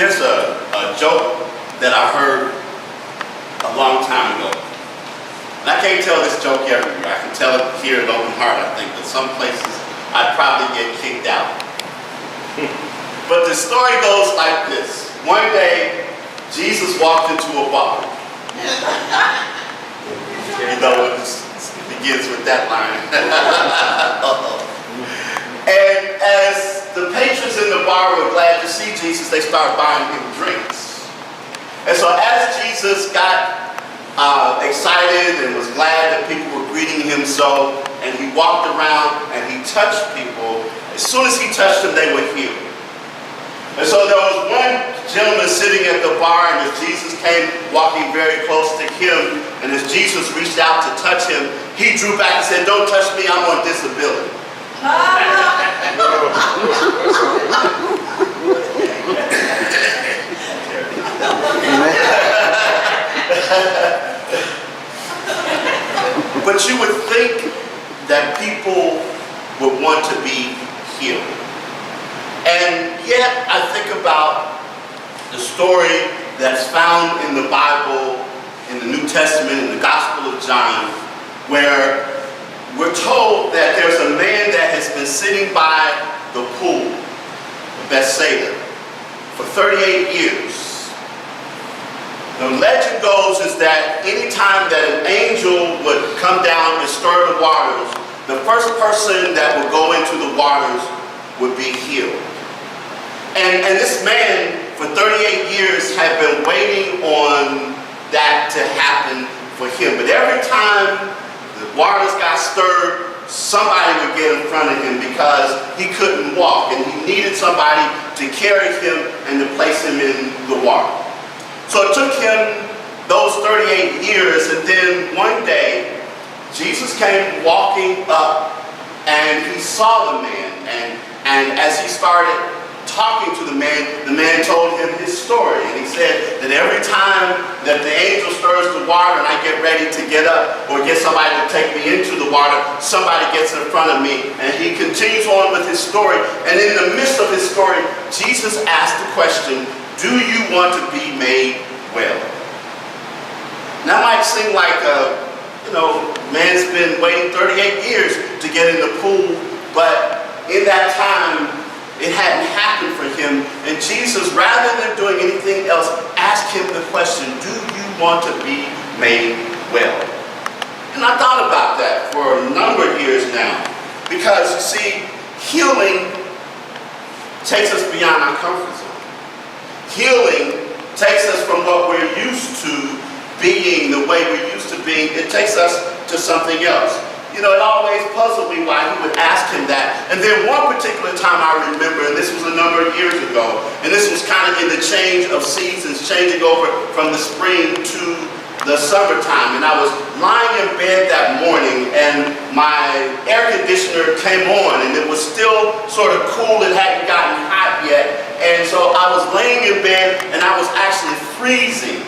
There's a joke that I heard a long time ago. And I can't tell this joke everywhere. I can tell it here at Open Heart, I think, but some places I'd probably get kicked out. But the story goes like this. One day, Jesus walked into a bar. You know, it begins with that line. And as the patrons in the bar were glad to see Jesus, they started buying him drinks. And so as Jesus got excited and was glad that people were greeting him so, and he walked around and he touched people, as soon as he touched them, they were healed. And so there was one gentleman sitting at the bar, and as Jesus came walking very close to him, and as Jesus reached out to touch him, he drew back and said, "Don't touch me, I'm on disability." But you would think that people would want to be healed. And yet I think about the story that's found in the Bible, in the New Testament, in the Gospel of John, where we're told that there's a man that has been sitting by the pool of Bethsaida for 38 years. The legend goes is that anytime that an angel would come down and stir the waters, the first person that would go into the waters would be healed. And this man, for 38 years, had been waiting on that to happen for him. But every time the waters got stirred, somebody would get in front of him because he couldn't walk, and he needed somebody to carry him and to place him in the water. So it took him those 38 years, and then one day, Jesus came walking up, and he saw the man, and as he started talking to the man told him his story, and he said that every time that the angel stirs the water and I get ready to get up or get somebody to take me into the water, somebody gets in front of me. And he continues on with his story, and in the midst of his story, Jesus asked the question, "Do you want to be made well?" Now, that might seem like man's been waiting 38 years to get in the pool, but in that time, it hadn't happened for him. And Jesus, rather than doing anything else, asked him the question, "Do you want to be made well?" And I thought about that for a number of years now. Because, you see, healing takes us beyond our comfort zone. Healing takes us from what we're used to being, the way we're used to being. It takes us to something else. You know, it always puzzled me why he would ask him that. And then one particular time I remember, and this was a number of years ago, and this was kind of in the change of seasons, changing over from the spring to the summertime. And I was lying in bed that morning, and my air conditioner came on, and it was still sort of cool. It hadn't gotten hot yet. And so I was laying in bed, and I was actually freezing.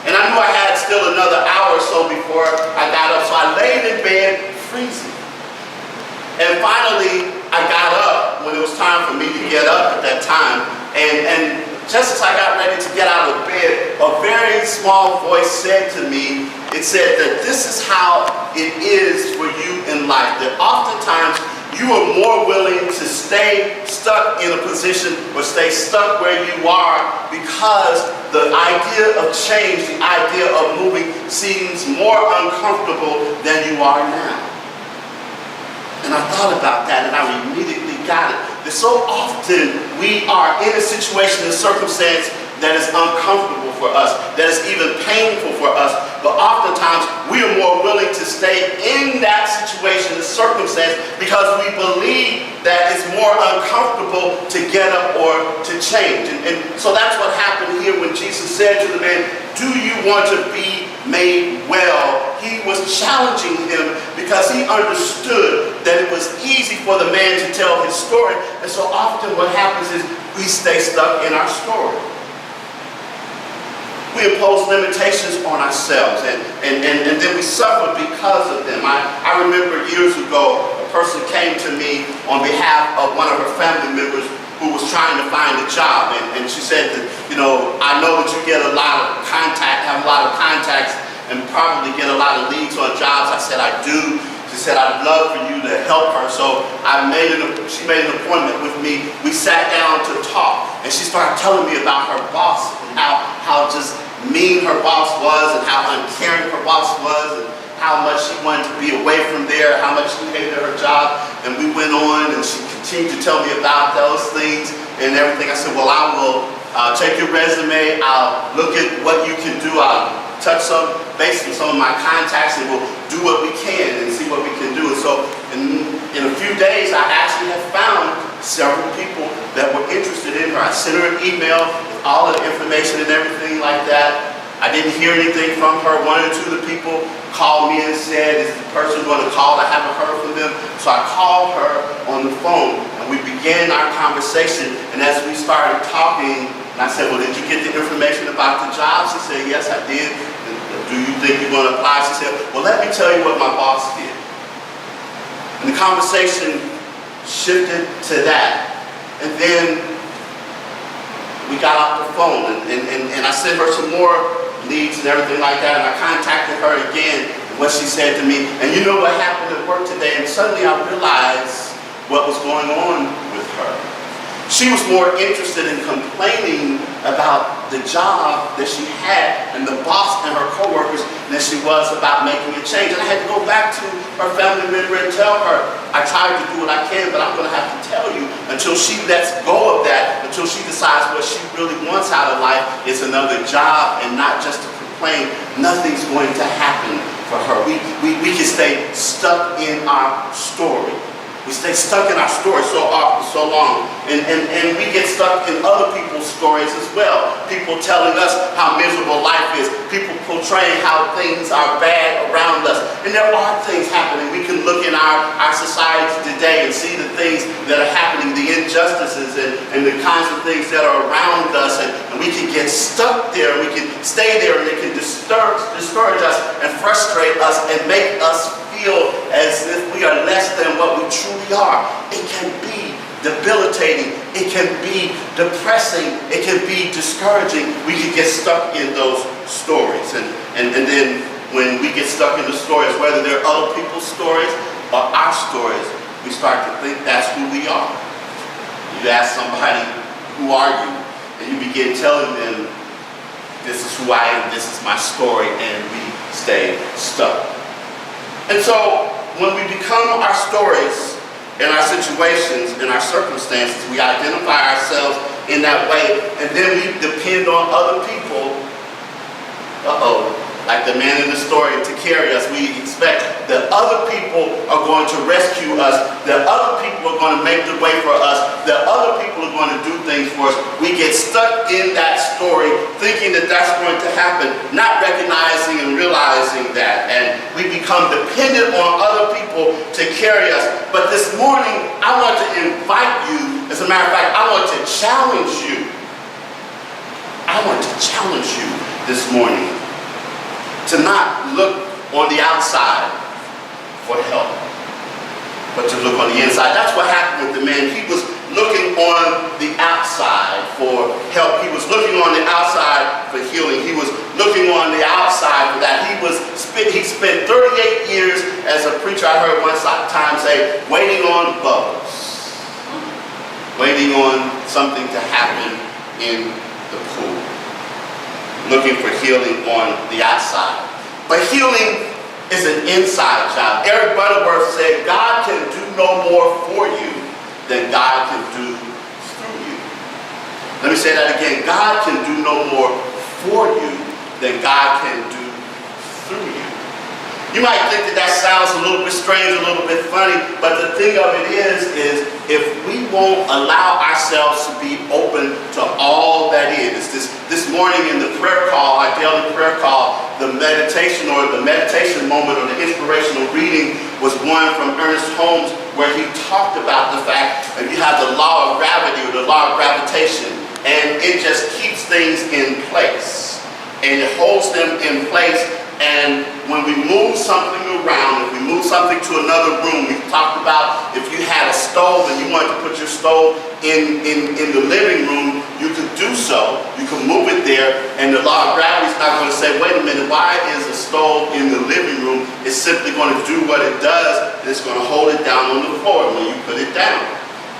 And I knew I had still another hour or so before I got up. So I laid in bed freezing. And finally, I got up when it was time for me to get up at that time. And just as I got ready to get out of bed, a very small voice said to me, it said that this is how it is for you in life. That oftentimes you are more willing to stay stuck in a position or stay stuck where you are because the idea of change, the idea of moving seems more uncomfortable than you are now. And I thought about that, and I immediately got it. That so often we are in a situation, a circumstance that is uncomfortable for us, that is even painful for us. But oftentimes we are more willing to stay in that situation, the circumstance, because we believe that it's more uncomfortable to get up or to change. And so that's what happened here when Jesus said to the man, "Do you want to be made well?" He was challenging him because he understood that it was easy for the man to tell his story. And so often what happens is we stay stuck in our story. We impose limitations on ourselves, and then we suffer because of them. I remember years ago, a person came to me on behalf of one of her family members who was trying to find a job. And she said that, I know that you get a lot of have a lot of contacts and probably get a lot of leads on jobs. I said, I do. She said, I'd love for you to help her. So she made an appointment with me. We sat down to talk, and she started telling me about her boss and how just mean her boss was and how uncaring her boss was and how much she wanted to be away from there, how much she hated her job. And we went on, and she continued to tell me about those things and everything. I said, well, I will take your resume. I'll look at what you can do. I'll touch base on some of my contacts, and we'll do what we can and see what we can do. And so in a few days, I actually have found several people that were interested in her. I sent her an email with all of the information and everything like that. I didn't hear anything from her. One or two of the people called me and said, is the person going to call? I haven't heard from them. So I called her on the phone, and we began our conversation. And as we started talking, and I said, well, did you get the information about the job? She said, yes, I did. Do you think you're going to apply? She said, well, let me tell you what my boss did. And the conversation shifted to that. And then we got off the phone, and I sent her some more leads and everything like that, and I contacted her again, and what she said to me, and you know what happened at work today, and suddenly I realized what was going on with her. She was more interested in complaining about the job that she had and the boss and her coworkers than she was about making a change. And I had to go back to her family member and tell her, I tried to do what I can, but I'm going to have to tell you, until she lets go of that, until she decides what she really wants out of life is another job and not just to complain, nothing's going to happen for her. We can stay stuck in our story. We stay stuck in our story so long, and we get stuck in other people's stories as well. People telling us how miserable life is. People portraying how things are bad around us. And there are things happening. We can look in our society today and see the things that are happening, the injustices and the kinds of things that are around us, and we can get stuck there. We can stay there, and it can discourage us and frustrate us and make us feel as if we are less than what we truly are. It can be debilitating. It can be depressing. It can be discouraging. We can get stuck in those stories. And then when we get stuck in the stories, whether they're other people's stories or our stories, we start to think that's who we are. You ask somebody, who are you? And you begin telling them, this is who I am, this is my story, and we stay stuck. And so, when we become our stories and our situations and our circumstances, we identify ourselves in that way, and then we depend on other people, like the man in the story, to carry us. We expect that other people are going to rescue us, that other people are going to make the way for us, that other people are going to do things for us. We get stuck in that story thinking that that's going to happen, not recognizing and realizing that, and we become dependent on other people to carry us. But this morning, I want to invite you, as a matter of fact, I want to challenge you. I want to challenge you this morning to not look on the outside for help, but to look on the inside. That's what happened with the man. He was looking on the outside for help. He was looking on the outside for healing. He was looking on the outside for that. He spent 38 years as a preacher. I heard one time say, waiting on bubbles, waiting on something to happen in the pool, looking for healing on the outside. But healing is an inside job. Eric Butterworth said, God can do no more for you than God can do through you. Let me say that again. God can do no more for you than God can do through you. You might think that sounds a little bit strange, a little bit funny, but the thing of it is if we won't allow ourselves to be open to all that is. This morning in the prayer call, our daily prayer call, the meditation moment or the inspirational reading was one from Ernest Holmes, where he talked about the fact that you have the law of gravity or the law of gravitation, and it just keeps things in place. And it holds them in place, And when we move something around, if we move something to another room, we talked about if you had a stove and you wanted to put your stove in the living room, you could do so. You can move it there, and the law of gravity is not going to say, wait a minute, why is a stove in the living room? It's simply going to do what it does, and it's going to hold it down on the floor when you put it down.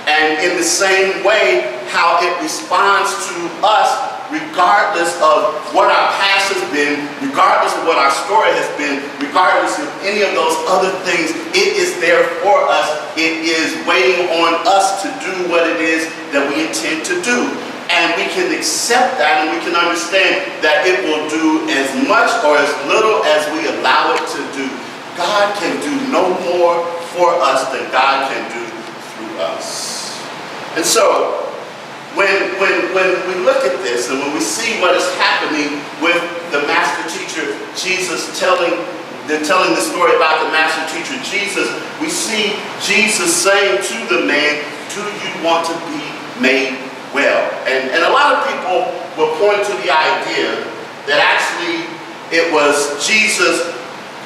And in the same way, how it responds to us, regardless of what our past has been, regardless of what our story has been, regardless of any of those other things, it is there for us. It is waiting on us to do what it is that we intend to do. And we can accept that, and we can understand that it will do as much or as little as we allow it to do. God can do no more for us than God can do through us. And so, when we look at this and when we see what is happening with the master teacher, Jesus telling the story about the master teacher, Jesus, we see Jesus saying to the man, do you want to be made well? And a lot of people will point to the idea that actually it was Jesus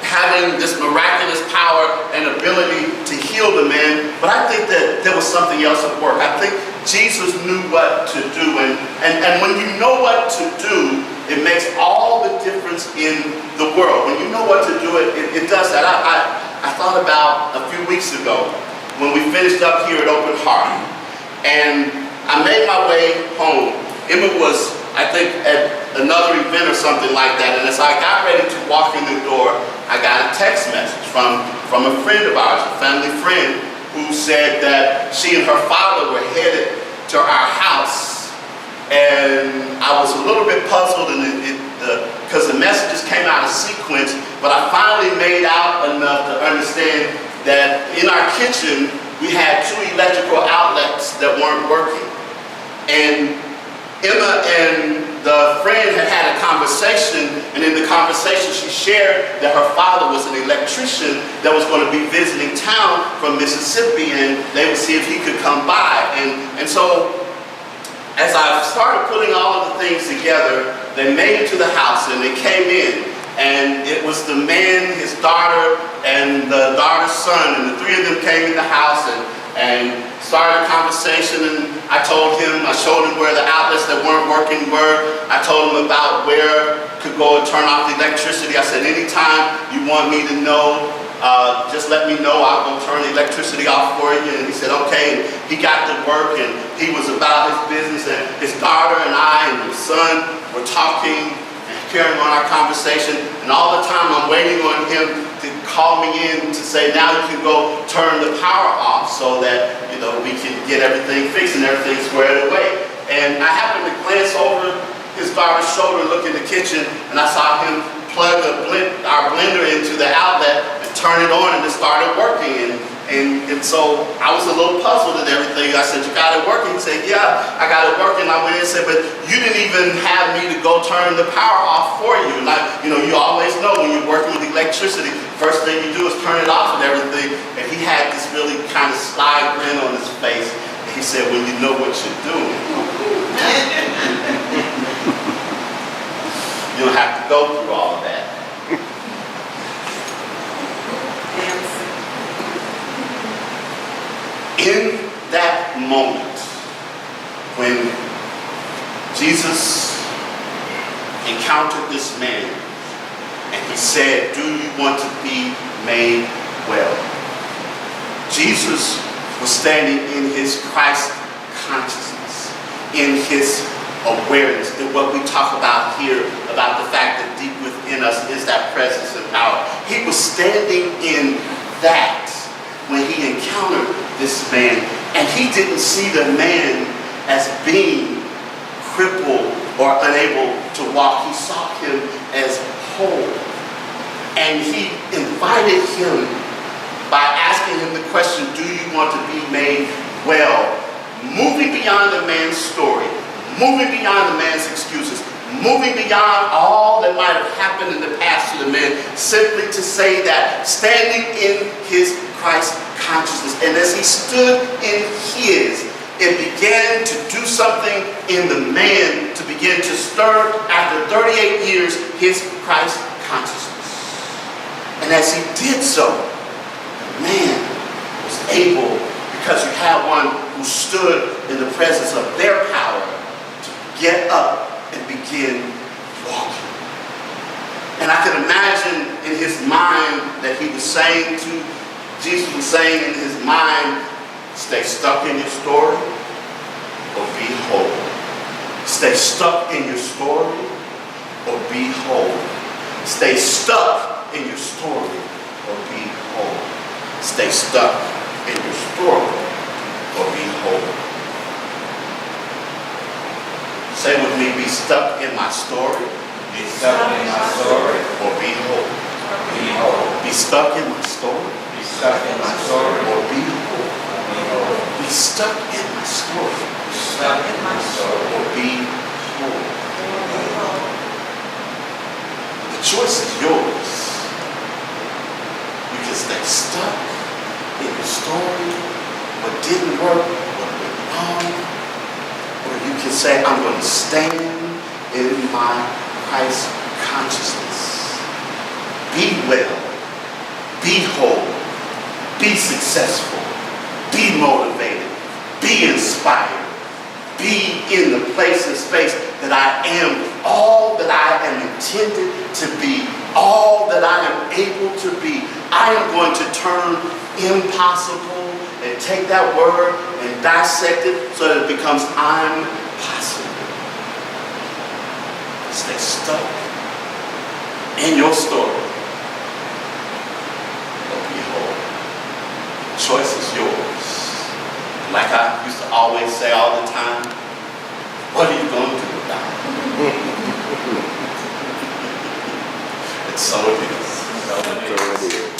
having this miraculous power and ability to heal the man, but I think that there was something else at work. I think Jesus knew what to do, and when you know what to do, it makes all the difference in the world. When you know what to do, it does that. I thought about a few weeks ago when we finished up here at Open Heart, and I made my way home. Emma was, I think, at another event or something like that, and as I got ready to walk in the door, I got a text message from a friend of ours, a family friend, who said that she and her father were headed to our house. And I was a little bit puzzled because the messages came out of sequence, but I finally made out enough to understand that in our kitchen, we had 2 electrical outlets that weren't working. And Emma and the friend had a conversation, and in the conversation she shared that her father was an electrician that was going to be visiting town from Mississippi, and they would see if he could come by. And so as I started putting all of the things together, they made it to the house and they came in, and it was the man, his daughter, and the daughter's son, and the 3 of them came in the house and started a conversation, and I showed him where the outlets that weren't working were. I told him about where could go and turn off the electricity. I said, anytime you want me to know, just let me know, I'll go turn the electricity off for you. And he said, okay. And he got to work, and he was about his business, and his daughter and I and his son were talking and carrying on our conversation, and all the time I'm waiting on him to call me in to say, now you can go turn the power off so that, we can get everything fixed and everything squared away. And I happened to glance over his daughter's shoulder, look in the kitchen, and I saw him plug our blender into the outlet and turn it on, and it started working. And so I was a little puzzled at everything. I said, you got it working? He said, yeah, I got it working. I went in and said, but you didn't even have me to go turn the power off for you. And you always know when you're working with electricity, first thing you do is turn it off and everything. And he had this really kind of sly grin on his face. And he said, when you know what you're doing, you don't have to go through all of that. In that moment, when Jesus encountered this man, and he said, do you want to be made well? Jesus was standing in his Christ consciousness, in his awareness, in what we talk about here, about the fact that deep within us is that presence and power. He was standing in that when he encountered this man, and he didn't see the man as being crippled or unable to walk. He saw him as whole, and he invited him by asking him the question, do you want to be made well? Moving beyond the man's story, moving beyond the man's excuses, moving beyond all that might have happened in the past to the man, simply to say that, standing in his Christ consciousness. And as he stood in his, it began to do something in the man to begin to stir, after 38 years, his Christ consciousness. And as he did so, the man was able, because you had one who stood in the presence of their power, to get up and begin walking. And I can imagine in his mind that he was saying to, Jesus was saying in his mind, stay stuck in your story or be whole. Stay stuck in your story or be whole. Stay stuck in your story or be whole. Stay stuck in your story or be whole. Say with me, be stuck in my story. Be stuck in my story. Or be whole. Be whole. Be stuck in my story. Be stuck in my story. Or be whole. Be whole. Be stuck in my story. Be stuck in my story. Or be whole. The choice is yours. You can stay stuck in your story, what didn't work, what went wrong, or you can say, I'm going to stand in my Christ consciousness. Be well, be whole, be successful, be motivated, be inspired, be in the place and space that I am all that I am intended to be, all that I am able to be. I am going to turn impossible and take that word and dissect it so that it becomes I'm possible. Stay stuck in your story or be whole. The choice is yours. Like I used to always say all the time, what are you going to do about it? And so it is. So it is.